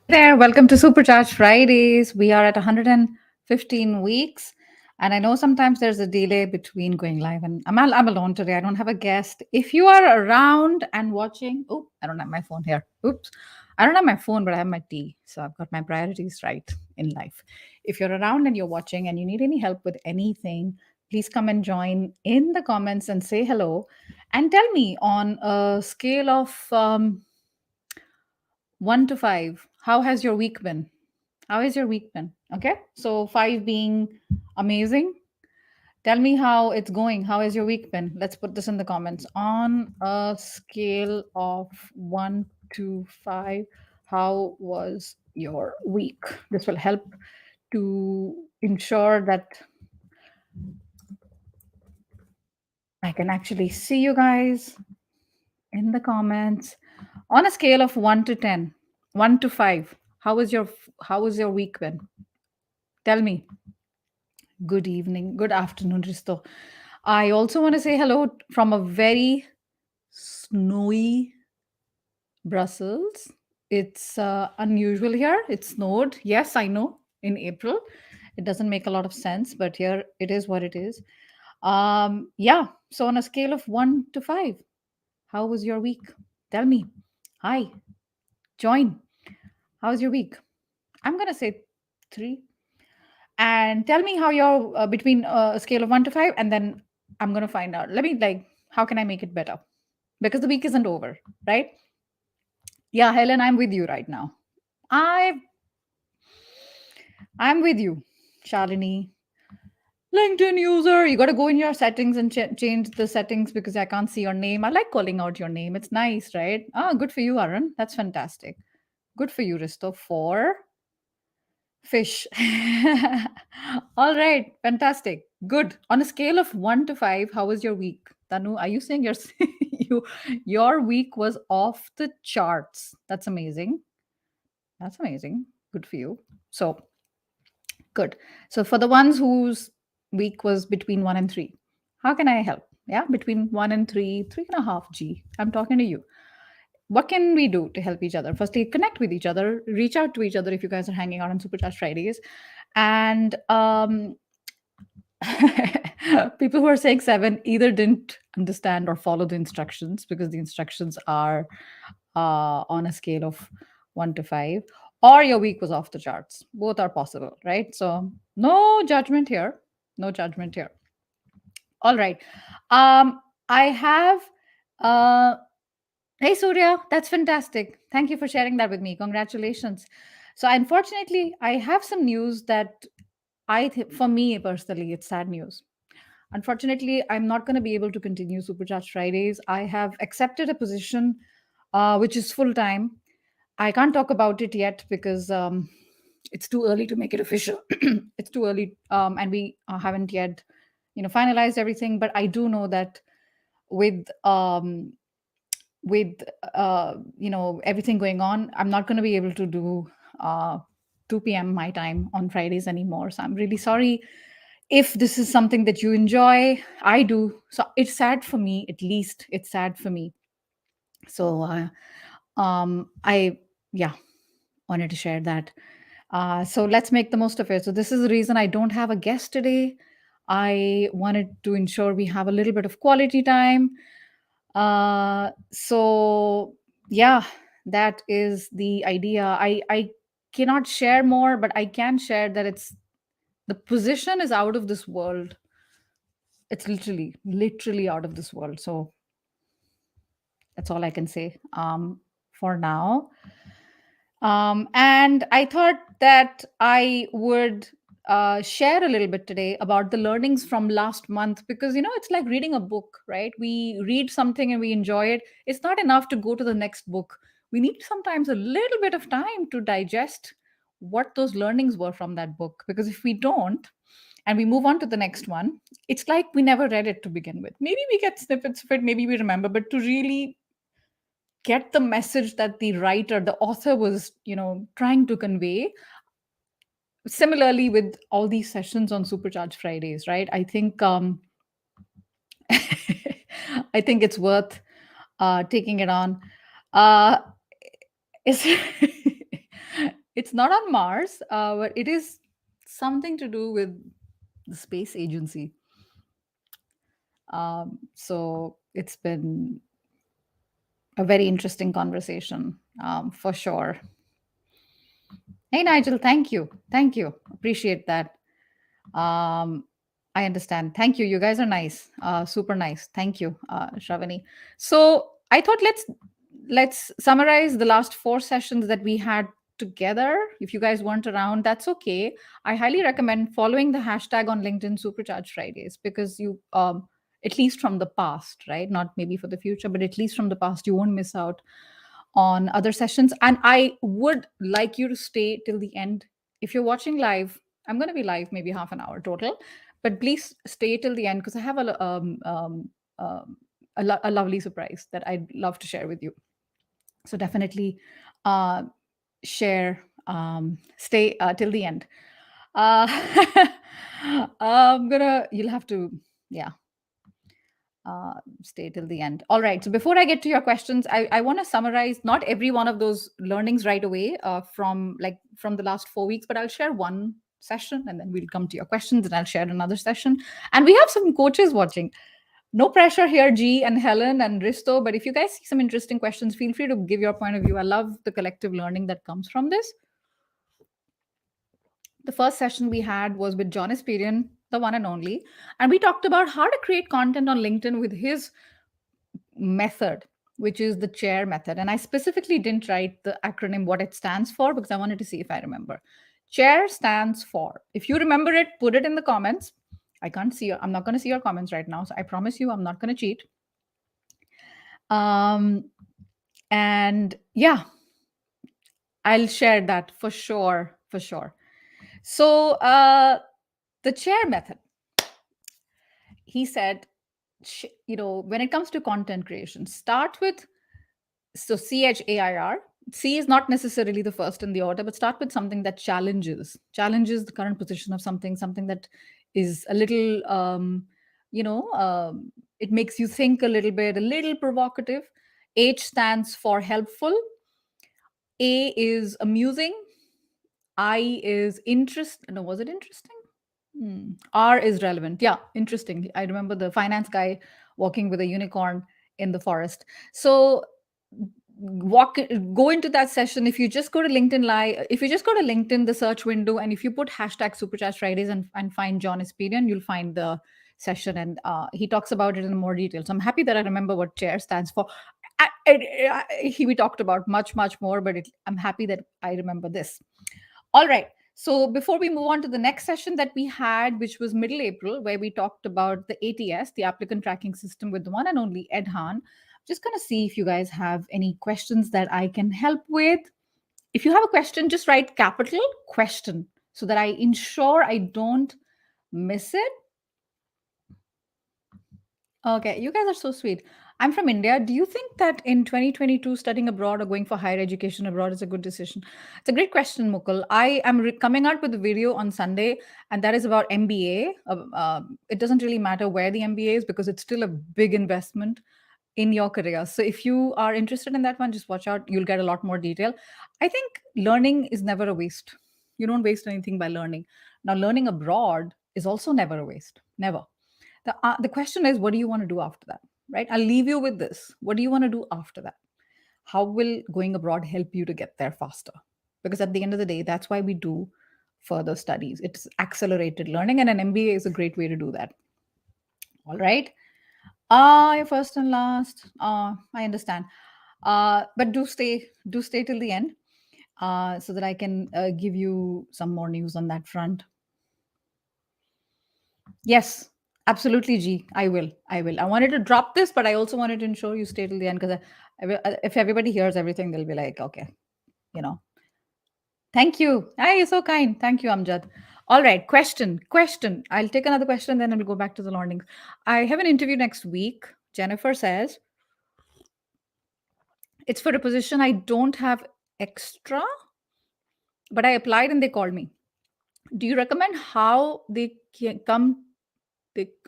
There, welcome to Supercharge Fridays. We are at 115 weeks, and I know sometimes there's a delay between going live. And I'm alone today. I don't have a guest. If you are around and watching, oh, I don't have my phone here. Oops, I don't have my phone, but I have my tea, so I've got my priorities right in life. If you're around and you're watching and you need any help with anything, please come and join in the comments and say hello, and tell me on a scale of 1 to 5, how has your week been? How has your week been? Okay. So 5 being amazing. Tell me how it's going. How has your week been? Let's put this in the comments. On a scale of 1 to 5, how was your week? This will help to ensure that I can actually see you guys in the comments. On a scale of 1 to 10, 1 to 5, how was your week been? Tell me. Good evening, good afternoon, Risto. I also want to say hello from a very snowy Brussels. It's unusual here. It snowed. Yes, I know, in April. It doesn't make a lot of sense, but here it is what it is. Yeah. So on a scale of 1 to 5, how was your week? Tell me. Hi. Join. How's your week? I'm gonna say 3. And tell me how you're between a scale of 1 to 5, and then I'm going to find out. Let me, like, how can I make it better? Because the week isn't over, right? Yeah, Helen, I'm with you right now. I I'm with you, Shalini. LinkedIn user, you got to go in your settings and change the settings because I can't see your name. I like calling out your name. It's nice, right? Ah, good for you, Arun. That's fantastic. Good for you, Risto. For fish. All right, fantastic. Good. On a scale of 1 to 5, how was your week? Tanu, are you saying you your week was off the charts? That's amazing. That's amazing. Good for you. So good. So for the ones whose week was between 1 and 3, how can I help? Yeah, between 1 and 3, 3.5 G. I'm talking to you. What can we do to help each other? Firstly, connect with each other, reach out to each other if you guys are hanging out on Supercharge Fridays. And people who are saying 7 either didn't understand or follow the instructions, because the instructions are on a scale of 1 to 5, or your week was off the charts. Both are possible, right? So no judgment here. No judgment here. All right. I have uh Hey Surya, that's fantastic. Thank you for sharing that with me. Congratulations. So unfortunately, I have some news that for me personally, it's sad news. Unfortunately, I'm not going to be able to continue Supercharged Fridays. I have accepted a position which is full time. I can't talk about it yet because it's too early to make it official. It's too early, and we haven't yet, finalized everything. But I do know that with with everything going on, I'm not going to be able to do uh, 2 p.m. my time on Fridays anymore. So I'm really sorry. If this is something that you enjoy, I do. So it's sad for me. At least it's sad for me. So I yeah, wanted to share that. So let's make the most of it. So this is the reason I don't have a guest today. I wanted to ensure we have a little bit of quality time. So yeah, that is the idea. I cannot share more, but I can share that the position is out of this world. It's literally out of this world. So that's all I can say for now. And I thought that I would share a little bit today about the learnings from last month, because it's like reading a book, right? We read something and we enjoy it. It's not enough to go to the next book. We need sometimes a little bit of time to digest what those learnings were from that book, because if we don't and we move on to the next one, it's like we never read it to begin with. Maybe we get snippets of it, maybe we remember, but to really get the message that the writer, the author was, trying to convey. Similarly, with all these sessions on Supercharge Fridays, right? I think I think it's worth taking it on. Uh, is It's not on Mars, but it is something to do with the space agency. So it's been a very interesting conversation, for sure. Hey, Nigel, thank you. Thank you. Appreciate that. Um, I understand. Thank you. You guys are nice. Super nice. Thank you, Shravani. So I thought let's summarize the last four sessions that we had together. If you guys weren't around, that's okay. I highly recommend following the hashtag on LinkedIn Supercharge Fridays because you at least from the past, right? Not maybe for the future, but at least from the past, you won't miss out on other sessions. And I would like you to stay till the end. If you're watching live, I'm going to be live maybe half an hour total, but please stay till the end because I have um, a lovely surprise that I'd love to share with you. So definitely uh, share, stay till the end. Uh, you'll have to, yeah, stay till the end. All right. So before I get to your questions, I want to summarize not every one of those learnings right away from the last 4 weeks, but I'll share one session and then we'll come to your questions and I'll share another session. And we have some coaches watching. No pressure here, G and Helen and Risto. But if you guys see some interesting questions, feel free to give your point of view. I love the collective learning that comes from this. The first session we had was with John Espirian, the one and only. And we talked about how to create content on LinkedIn with his method, which is the chair method. And I specifically didn't write the acronym, what it stands for, because I wanted to see if I remember. Chair stands for, if you remember it, put it in the comments. I can't see I'm not going to see your comments right now. So I promise you, I'm not going to cheat. And yeah, I'll share that for sure. For sure. So the chair method, he said, when it comes to content creation, start with CHAIR. C is not necessarily the first in the order, but start with something that challenges the current position of something that is a little, it makes you think a little bit, a little provocative. H stands for helpful. A is amusing. I is interest. No, was it interesting? R is relevant. Yeah, interesting. I remember the finance guy walking with a unicorn in the forest. So go into that session. If you just go to LinkedIn Live, if you just go to LinkedIn, the search window, and if you put hashtag Supercharge Fridays and find John Espirian, you'll find the session. And he talks about it in more detail. So I'm happy that I remember what chair stands for. We talked about much more, but I'm happy that I remember this. All right. So before we move on to the next session that we had, which was middle April, where we talked about the ATS, the applicant tracking system, with the one and only Ed Hahn, just going to see if you guys have any questions that I can help with. If you have a question, just write capital question so that I ensure I don't miss it. Okay, you guys are so sweet. I'm from India. Do you think that in 2022, studying abroad or going for higher education abroad is a good decision? It's a great question, Mukul. I am coming out with a video on Sunday, and that is about MBA. It doesn't really matter where the MBA is because it's still a big investment in your career. So if you are interested in that one, just watch out. You'll get a lot more detail. I think learning is never a waste. You don't waste anything by learning. Now, learning abroad is also never a waste. Never. The question is, what do you want to do after that? Right? I'll leave you with this. What do you want to do after that? How will going abroad help you to get there faster? Because at the end of the day, that's why we do further studies. It's accelerated learning, and an MBA is a great way to do that. All right. First and last. I understand. But do stay till the end, so that I can give you some more news on that front. Yes, absolutely, G. I will. I will. I wanted to drop this, but I also wanted to ensure you stay till the end because if everybody hears everything, they'll be like, okay, you know. Thank you. Ah, you're so kind. Thank you, Amjad. All right, question. I'll take another question, then I'll go back to the learning. I have an interview next week. Jennifer says it's for a position I don't have extra, but I applied and they called me. Do you recommend how they come?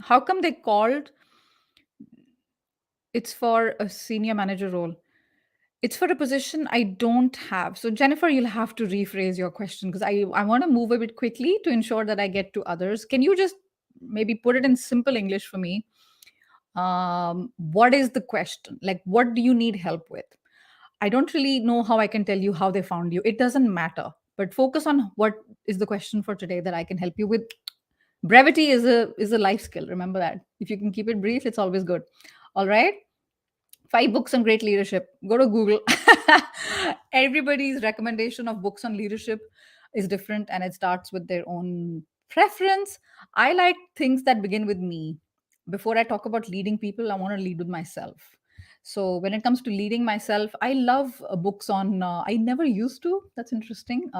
How come they called? It's for a senior manager role. It's for a position I don't have. So, Jennifer, you'll have to rephrase your question because I want to move a bit quickly to ensure that I get to others. Can you just maybe put it in simple English for me? What is the question? Like, what do you need help with? I don't really know how I can tell you how they found you. It doesn't matter. But focus on what is the question for today that I can help you with. Brevity is a life skill. Remember that. If you can keep it brief, it's always good. All right. 5 books on great leadership. Go to Google. Everybody's recommendation of books on leadership is different and it starts with their own preference. I like things that begin with me. Before I talk about leading people, I want to lead with myself. So when it comes to leading myself, I love books on, I never used to. That's interesting.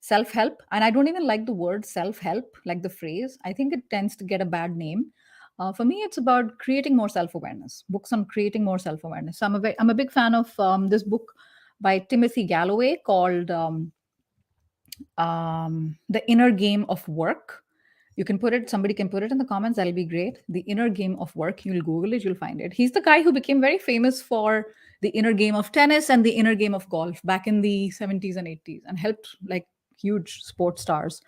Self help. And I don't even like the word self help, like the phrase. I think it tends to get a bad name. For me, it's about creating more self awareness, books on creating more self awareness. So I'm a big fan of this book by Timothy Galloway called The Inner Game of Work. You can put it, somebody can put it in the comments. That'll be great. The Inner Game of Work. You'll Google it, you'll find it. He's the guy who became very famous for the inner game of tennis and the inner game of golf back in the 70s and 80s and helped like huge sports stars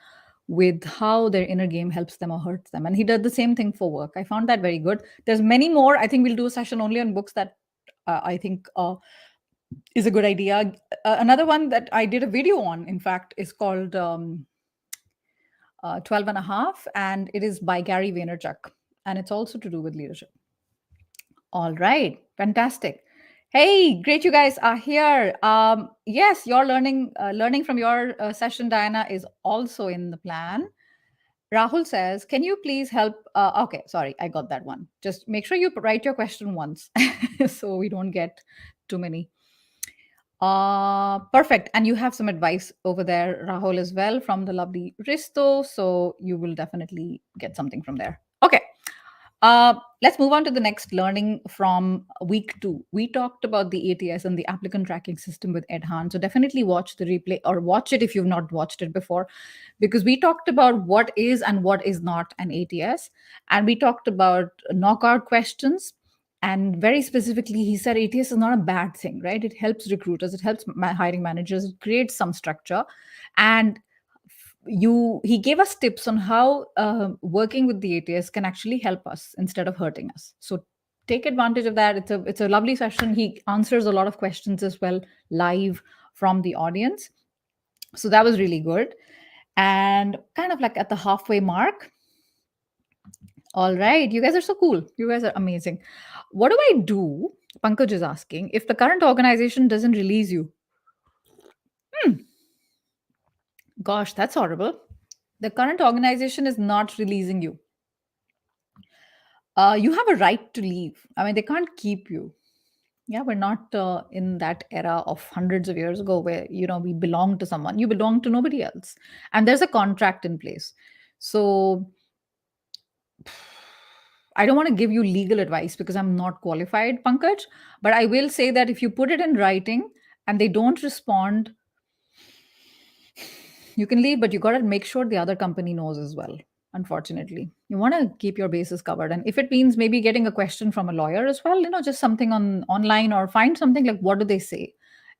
with how their inner game helps them or hurts them. And he did the same thing for work. I found that very good. There's many more. I think we'll do a session only on books that I think is a good idea. Another one that I did a video on, in fact, is called 12 and a half, and it is by Gary Vaynerchuk. And it's also to do with leadership. All right, fantastic. Hey, great you guys are here. Yes, your learning from your session, Diana, is also in the plan. Rahul says, can you please help? Okay, sorry, I got that one. Just make sure you write your question once so we don't get too many. Perfect. And you have some advice over there, Rahul, as well from the lovely Risto. So you will definitely get something from there. Okay. Let's move on to the next learning from week 2. We talked about the ATS and the applicant tracking system with Ed Hahn. So definitely watch the replay or watch it if you've not watched it before, because we talked about what is and what is not an ATS. And we talked about knockout questions. And very specifically, he said ATS is not a bad thing, right? It helps recruiters, it helps hiring managers, it creates some structure. And he gave us tips on how working with the ATS can actually help us instead of hurting us. So take advantage of that. It's a lovely session. He answers a lot of questions as well live from the audience. So that was really good. And kind of like at the halfway mark. All right, you guys are so cool. You guys are amazing. What do I do? Pankaj is asking if the current organization doesn't release you. Gosh, that's horrible. The current organization is not releasing you. You have a right to leave. I mean, they can't keep you. Yeah, we're not in that era of hundreds of years ago where, we belong to someone. You belong to nobody else. And there's a contract in place. So I don't want to give you legal advice because I'm not qualified, Pankaj. But I will say that if you put it in writing and they don't respond, you can leave, but you got to make sure the other company knows as well. Unfortunately, you want to keep your bases covered, and if it means maybe getting a question from a lawyer as well, just something on online, or find something like what do they say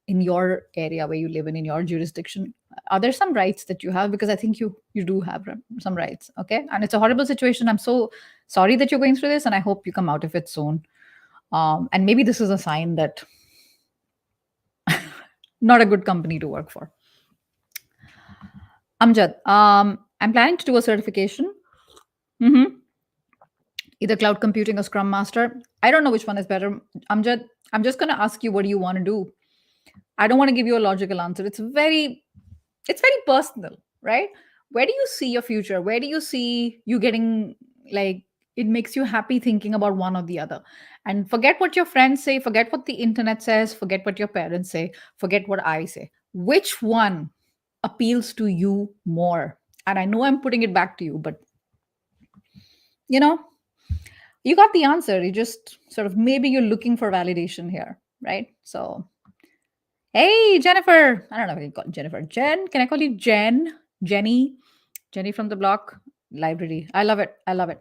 in your area where you live in your jurisdiction. Are there some rights that you have? Because I think you do have some rights. Okay, and it's a horrible situation. I'm so sorry that you're going through this, and I hope you come out of it soon. And maybe this is a sign that not a good company to work for. Amjad, I'm planning to do a certification. Either cloud computing or Scrum Master. I don't know which one is better. Amjad, I'm just going to ask you, what do you want to do? I don't want to give you a logical answer. It's very personal, right? Where do you see your future? Where do you see you getting, like, it makes you happy thinking about one or the other? And forget what your friends say, forget what the internet says, forget what your parents say, forget what I say. Which one appeals to you more? And I know I'm putting it back to you, but you got the answer. You just sort of, maybe you're looking for validation here, right? So, hey, Jennifer. I don't know if I can call Jennifer. Jen, can I call you Jen? Jenny from the block library. I love it. I love it.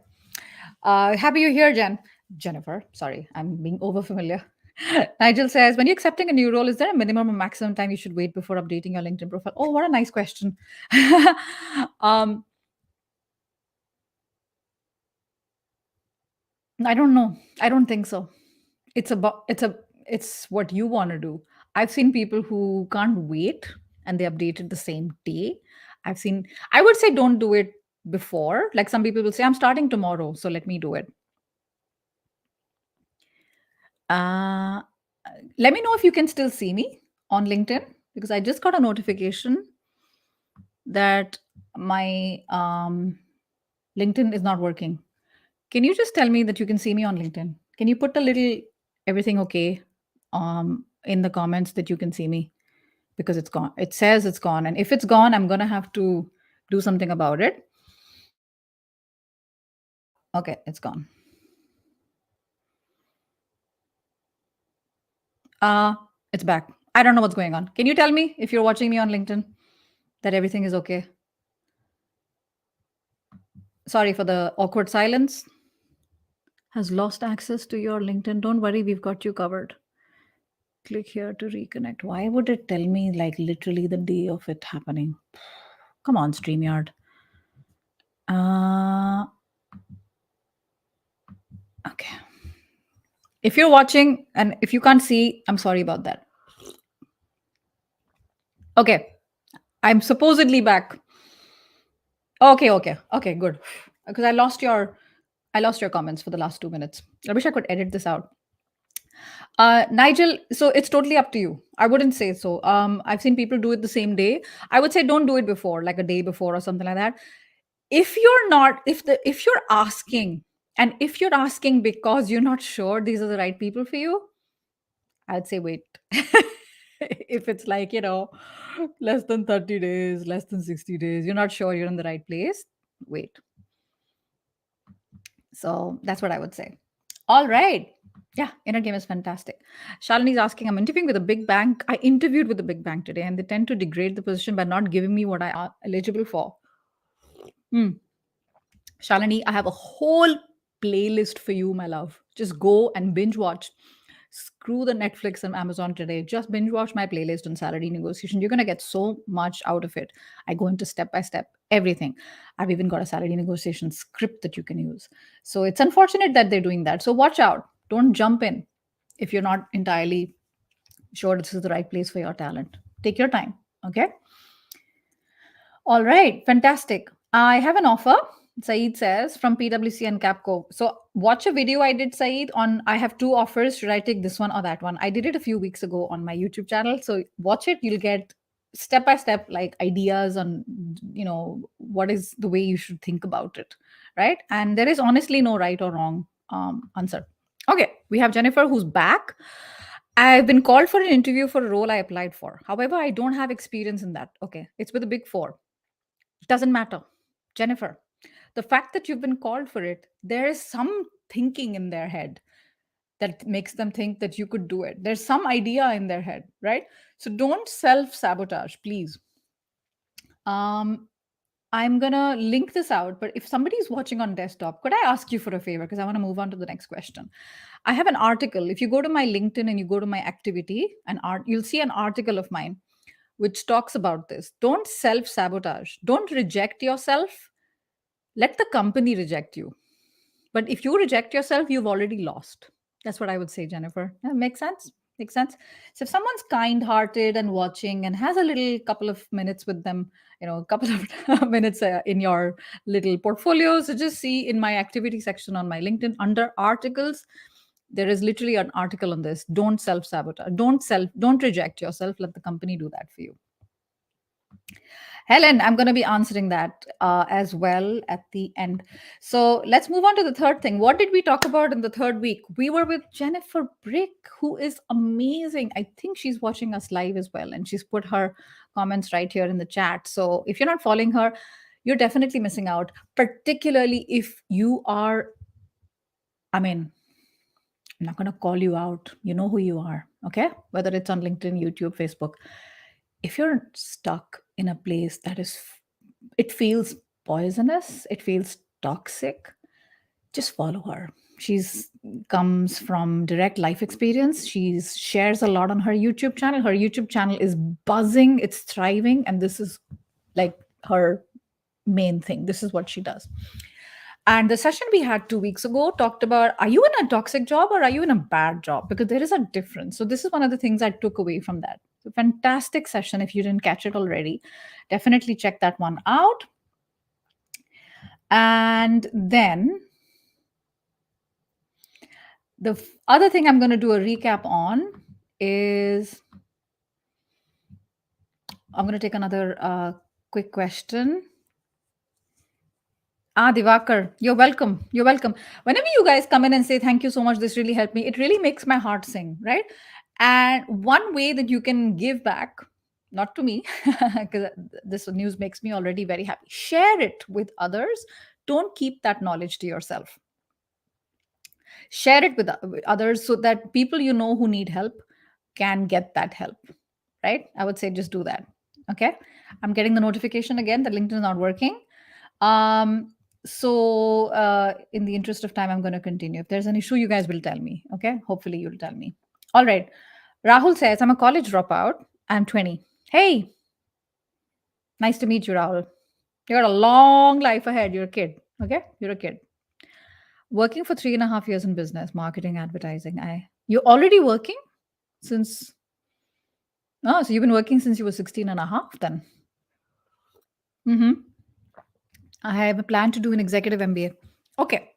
Happy you're here, Jennifer. Sorry, I'm being over familiar. Nigel says, when you're accepting a new role, is there a minimum or maximum time you should wait before updating your LinkedIn profile? Oh, what a nice question. um, I don't know. I don't think so. It's what you want to do. I've seen people who can't wait and they update it the same day. I would say don't do it before. Like some people will say, I'm starting tomorrow, so let me do it. Uh, Let me know if you can still see me on LinkedIn because I just got a notification that my LinkedIn is not working. Can you just tell me that you can see me on LinkedIn? Can you put a little everything okay in the comments that you can see me because it's gone. It says it's gone, and if it's gone, I'm gonna have to do something about it. Okay, it's gone. Uh it's back. I don't know what's going on. Can you tell me if you're watching me on LinkedIn that everything is okay? Sorry for the awkward silence. Has lost access to your LinkedIn. Don't worry, we've got you covered. Click here to reconnect. Why would it tell me like literally the day of it happening? Come on, StreamYard. Uh, okay. If you're watching and if you can't see, I'm sorry about that. Okay. I'm supposedly back. Okay, good. Because I lost your comments for the last 2 minutes. I wish I could edit this out. Nigel, so it's totally up to you. I wouldn't say so. I've seen people do it the same day. I would say don't do it before, like a day before or something like that. If you're not, if you're asking, and if you're asking because you're not sure these are the right people for you, I'd say wait. If it's like, less than 30 days, less than 60 days, you're not sure you're in the right place, wait. So that's what I would say. All right. Yeah, inner game is fantastic. Shalini's asking, I'm interviewing with a big bank. I interviewed with a big bank today, and they tend to degrade the position by not giving me what I am eligible for. Hmm. Shalini, I have a whole playlist for you, my love. Just go and binge watch. Screw the Netflix and Amazon today. Just binge watch my playlist on salary negotiation. You're going to get so much out of it. I go into step by step, everything. I've even got a salary negotiation script that you can use. So it's unfortunate that they're doing that. So watch out. Don't jump in if you're not entirely sure this is the right place for your talent. Take your time. Okay. All right, fantastic. I have an offer, Saeed says, from PwC and Capco. So watch a video I did, Saeed, on I have two offers. Should I take this one or that one? I did it a few weeks ago on my YouTube channel. So watch it. You'll get step by step like ideas on what is the way you should think about it. Right. And there is honestly no right or wrong answer. Okay, we have Jennifer who's back. I've been called for an interview for a role I applied for. However, I don't have experience in that. Okay, it's with the big four. Doesn't matter. Jennifer, the fact that you've been called for it, there is some thinking in their head that makes them think that you could do it. There's some idea in their head, right? So don't self sabotage, please. Um, I'm gonna link this out, but if somebody's watching on desktop, could I ask you for a favor? Because I want to move on to the next question. I have an article. If you go to my LinkedIn and you go to my activity and art, you'll see an article of mine which talks about this. Don't self sabotage. Don't reject yourself. Let the company reject you. But if you reject yourself, you've already lost. That's what I would say, Jennifer. Yeah, makes sense. Makes sense. So if someone's kind-hearted and watching and has a little couple of minutes with them, a couple of minutes in your little portfolio, so just see in my activity section on my LinkedIn under articles, there is literally an article on this. Don't self-sabotage. Don't reject yourself. Let the company do that for you. Helen, I'm going to be answering that as well at the end. So let's move on to the third thing. What did we talk about in the third week? We were with Jennifer Brick, who is amazing. I think she's watching us live as well, and she's put her comments right here in the chat. So if you're not following her, you're definitely missing out, particularly if you are, I mean, I'm not going to call you out. You know who you are, okay? Whether it's on LinkedIn, YouTube, Facebook. If you're stuck in a place that it feels poisonous, it feels toxic, just follow her. She's comes from direct life experience. She shares a lot on her YouTube channel. Her YouTube channel is buzzing, it's thriving, and this is like her main thing. This is what she does. And the session we had 2 weeks ago talked about, are you in a toxic job or are you in a bad job? Because there is a difference. So, this is one of the things I took away from that. So, fantastic session. If you didn't catch it already, definitely check that one out. And then the other thing I'm going to do a recap on is I'm going to take another quick question. Divakar, you're welcome. You're welcome. Whenever you guys come in and say, thank you so much, this really helped me, it really makes my heart sing, right? And one way that you can give back, not to me, because this news makes me already very happy, share it with others. Don't keep that knowledge to yourself. Share it with others so that people you know who need help can get that help, right? I would say just do that. Okay. I'm getting the notification again that LinkedIn is not working. Um, in the interest of time, I'm going to continue. If there's an issue, you guys will tell me. Okay. Hopefully, you'll tell me. All right. Rahul says, I'm a college dropout. I'm 20. Hey, nice to meet you, Rahul. You got a long life ahead. You're a kid. Okay. You're a kid. Working for 3.5 years in business, marketing, advertising. You're already working since, oh, so you've been working since you were 16 and a half then. Mm-hmm. I have a plan to do an executive MBA. Okay.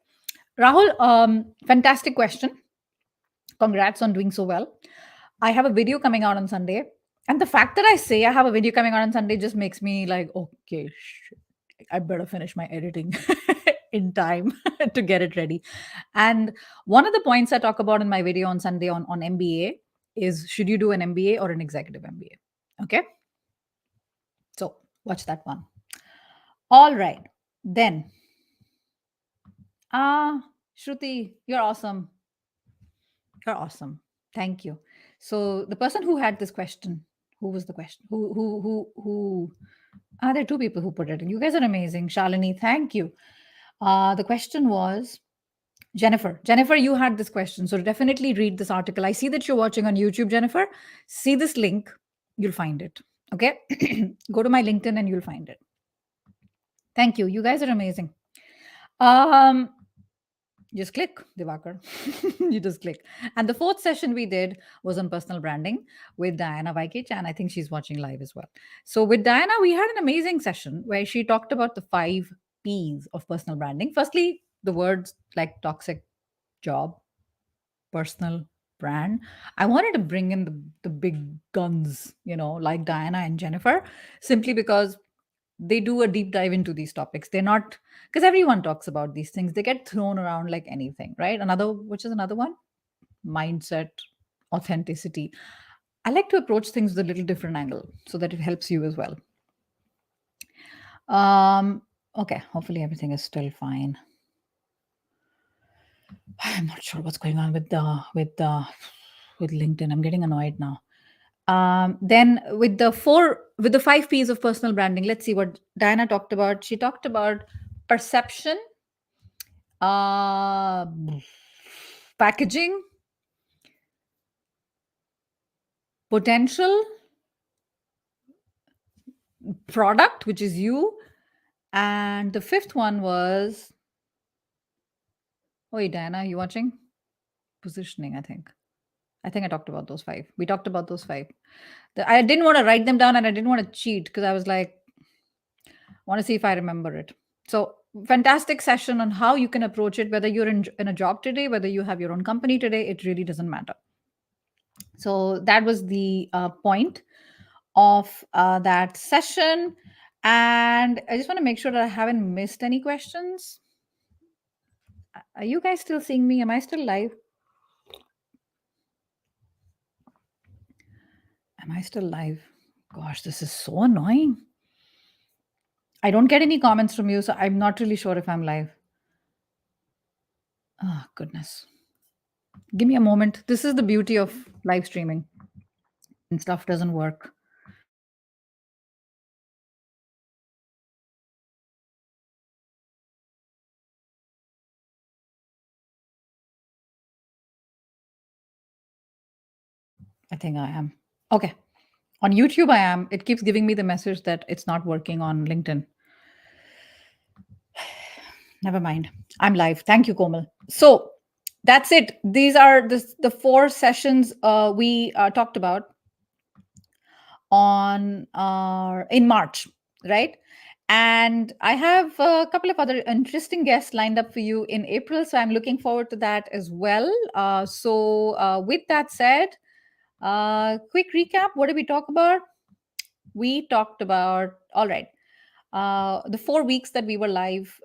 Rahul, fantastic question. Congrats on doing so well. I have a video coming out on Sunday. And the fact that I say I have a video coming out on Sunday just makes me like, okay, shit, I better finish my editing in time to get it ready. And one of the points I talk about in my video on Sunday on MBA is, should you do an MBA or an executive MBA? Okay. So watch that one. All right. Then, Shruti, you're awesome. You're awesome. Thank you. So the person who had this question, who was the question? Who? There are two people who put it. You guys are amazing. Shalini, thank you. The question was Jennifer. Jennifer, you had this question. So definitely read this article. I see that you're watching on YouTube, Jennifer. See this link. You'll find it. Okay. Go to my LinkedIn and you'll find it. Thank you. You guys are amazing. Um, just click, Divakar. You just click. And the fourth session we did was on personal branding with Diana Vaikich, and I think she's watching live as well. So with Diana, we had an amazing session where she talked about the 5 P's of personal branding. Firstly, the words like toxic job, personal brand. I wanted to bring in the big guns, like Diana and Jennifer, simply because they do a deep dive into these topics. They're not, because everyone talks about these things, they get thrown around like anything, right? Which is another one, mindset, authenticity. I like to approach things with a little different angle so that it helps you as well. Okay, hopefully everything is still fine. I'm not sure what's going on with LinkedIn. I'm getting annoyed now. Then with the 5 P's of personal branding, let's see what Diana talked about. She talked about perception, uh, packaging, potential, product, which is you, and the fifth one was, oh, wait, Diana, are you watching? Positioning, I think. I talked about those 5. We talked about those 5. I didn't want to write them down and I didn't want to cheat because I was like, I want to see if I remember it. So, fantastic session on how you can approach it, whether you're in a job today, whether you have your own company today, it really doesn't matter. So, that was the point of that session. And I just want to make sure that I haven't missed any questions. Are you guys still seeing me? Am I still live? Am I still live? Gosh, this is so annoying. I don't get any comments from you, so I'm not really sure if I'm live. Oh, goodness. Give me a moment. This is the beauty of live streaming and stuff doesn't work. I think I am. Okay. On YouTube, I am. It keeps giving me the message that it's not working on LinkedIn. Never mind. I'm live. Thank you, Komal. So that's it. These are the four sessions we talked about on in March, right? And I have a couple of other interesting guests lined up for you in April, so I'm looking forward to that as well. With that said, quick recap: what did we talk about? We talked about, all right, the 4 weeks that we were live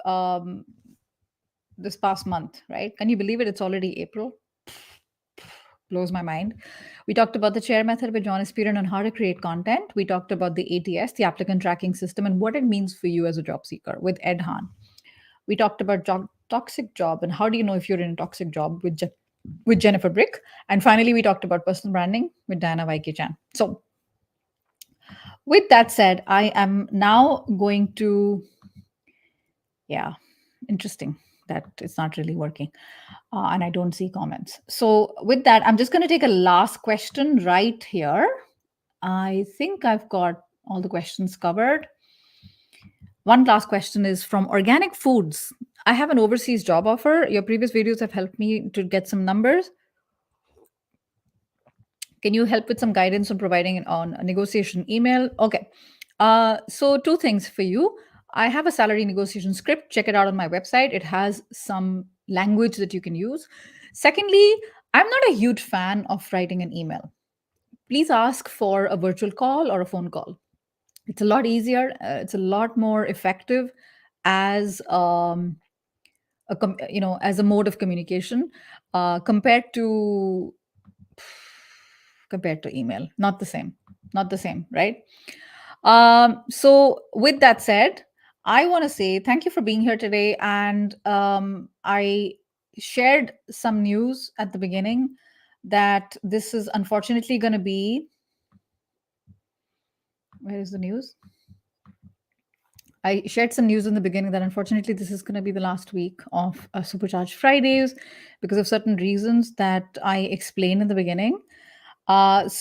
this past month, right? Can you believe it? It's already April. Blows my mind. We talked about the chair method with John Espirian on how to create content. We talked about the ATS, the applicant tracking system, and what it means for you as a job seeker with Ed Hahn. We talked about toxic job and how do you know if you're in a toxic job with with Jennifer Brick. And finally, we talked about personal branding with Diana Vaike Chan. So, with that said, I am now going to, yeah, interesting that it's not really working. And I don't see comments. So, with that, I'm just going to take a last question right here. I think I've got all the questions covered. One last question is from Organic Foods. I have an overseas job offer. Your previous videos have helped me to get some numbers. Can you help with some guidance on providing it on a negotiation email? Okay. So, two things for you. I have a salary negotiation script. Check it out on my website. It has some language that you can use. Secondly, I'm not a huge fan of writing an email. Please ask for a virtual call or a phone call. It's a lot easier. It's a lot more effective as as a mode of communication compared to email. Not the same. Not the same, right? So with that said, I want to say thank you for being here today. And I shared some news at the beginning that this is unfortunately going to be. Where is the news? I shared some news in the beginning that unfortunately this is going to be the last week of Supercharge Fridays because of certain reasons that I explained in the beginning. And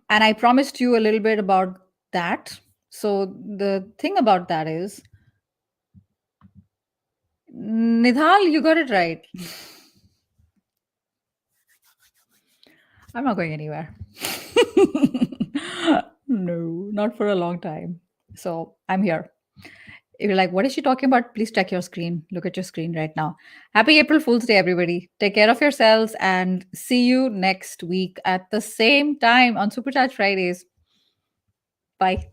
I promised you a little bit about that. So the thing about that is, Nidhal, you got it right. I'm not going anywhere. No, not for a long time. So I'm here. If you're like, what is she talking about? Please check your screen. Look at your screen right now. Happy April Fool's Day, everybody. Take care of yourselves and see you next week at the same time on Supercharge Fridays. Bye.